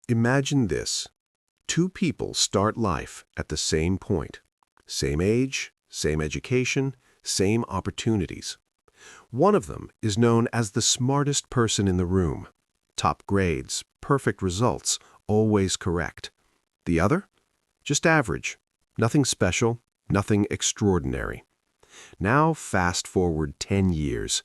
Imagine this. Two people start life at the same point. Same age, same education, same opportunities. One of them is known as the smartest person in the room. Top grades, perfect results, always correct. The other? Just average. Nothing special, nothing extraordinary. Now fast forward 10 years.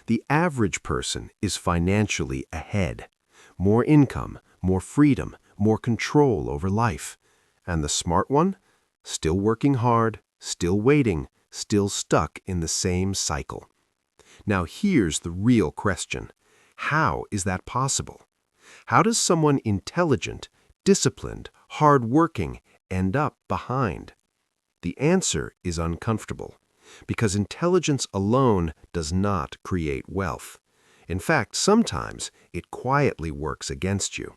The average person is financially ahead. More income, more freedom, more control over life. And the smart one? Still working hard, still waiting, still stuck in the same cycle. Now here's the real question. How is that possible? How does someone intelligent, disciplined, hard-working end up behind? The answer is uncomfortable, because intelligence alone does not create wealth. In fact, sometimes it quietly works against you.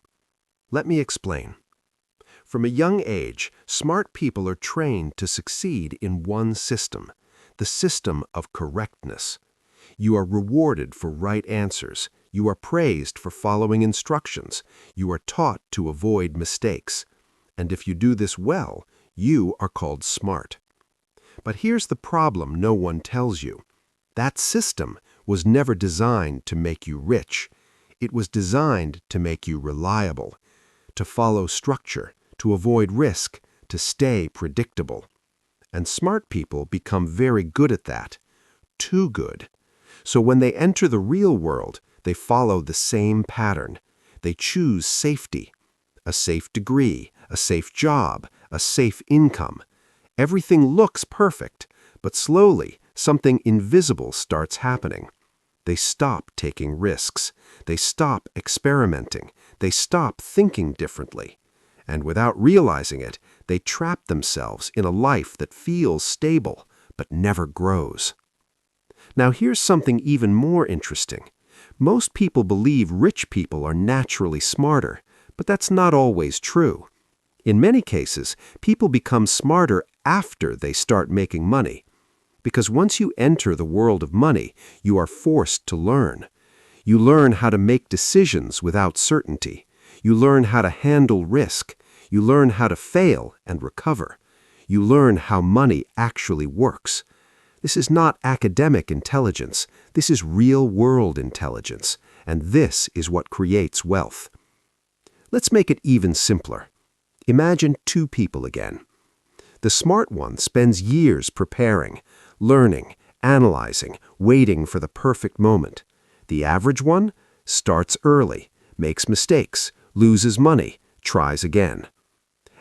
Let me explain. From a young age, smart people are trained to succeed in one system, the system of correctness. You are rewarded for right answers. You are praised for following instructions. You are taught to avoid mistakes. And if you do this well, you are called smart. But here's the problem no one tells you. That system was never designed to make you rich. It was designed to make you reliable, to follow structure, to avoid risk, to stay predictable. And smart people become very good at that. Too good. So when they enter the real world, they follow the same pattern. They choose safety. A safe degree, a safe job, a safe income. Everything looks perfect, but slowly something invisible starts happening. They stop taking risks. They stop experimenting. They stop thinking differently. And without realizing it, they trap themselves in a life that feels stable but never grows. Now here's something even more interesting. Most people believe rich people are naturally smarter, but that's not always true. In many cases, people become smarter after they start making money. Because once you enter the world of money, you are forced to learn. You learn how to make decisions without certainty. You learn how to handle risk. You learn how to fail and recover. You learn how money actually works. This is not academic intelligence. This is real-world intelligence. And this is what creates wealth. Let's make it even simpler. Imagine two people again. The smart one spends years preparing, learning, analyzing, waiting for the perfect moment. The average one starts early, makes mistakes, loses money, tries again.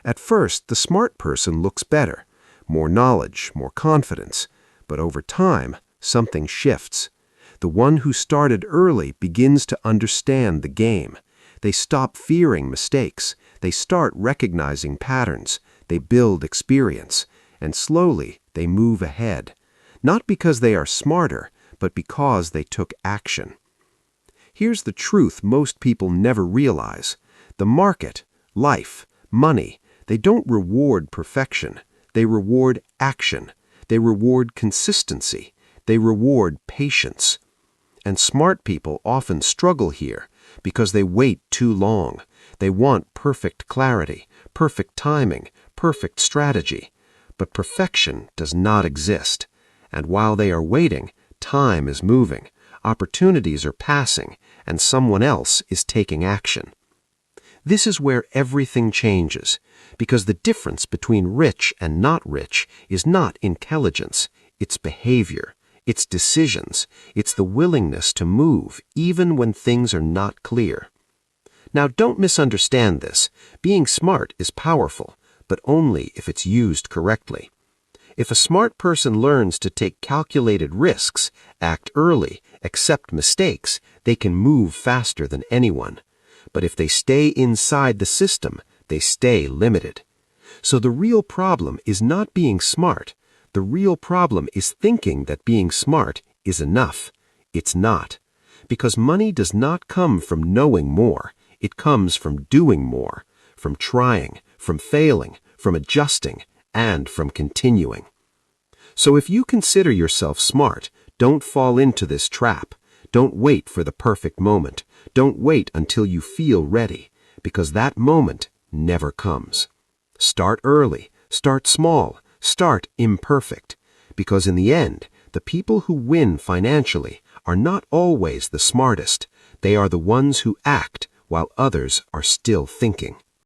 At first, the smart person looks better, more knowledge, more confidence. But over time, something shifts. The one who started early begins to understand the game. They stop fearing mistakes. They start recognizing patterns. They build experience. And slowly, they move ahead. Not because they are smarter, but because they took action. Here's the truth most people never realize. The market, life, money, they don't reward perfection. They reward action. They reward consistency. They reward patience. And smart people often struggle here because they wait too long. They want perfect clarity, perfect timing, perfect strategy. But perfection does not exist. And while they are waiting, time is moving, opportunities are passing, and someone else is taking action. This is where everything changes, because the difference between rich and not rich is not intelligence, it's behavior, it's decisions, it's the willingness to move even when things are not clear. Now don't misunderstand this. Being smart is powerful, but only if it's used correctly. If a smart person learns to take calculated risks, act early, accept mistakes, they can move faster than anyone. But if they stay inside the system, they stay limited. So the real problem is not being smart. The real problem is thinking that being smart is enough. It's not. Because money does not come from knowing more. It comes from doing more, from trying, from failing, from adjusting, and from continuing. So if you consider yourself smart, don't fall into this trap. Don't wait for the perfect moment. Don't wait until you feel ready. because that moment never comes. Start early, start small, start imperfect, because in the end, the people who win financially are not always the smartest. They are the ones who act while others are still thinking.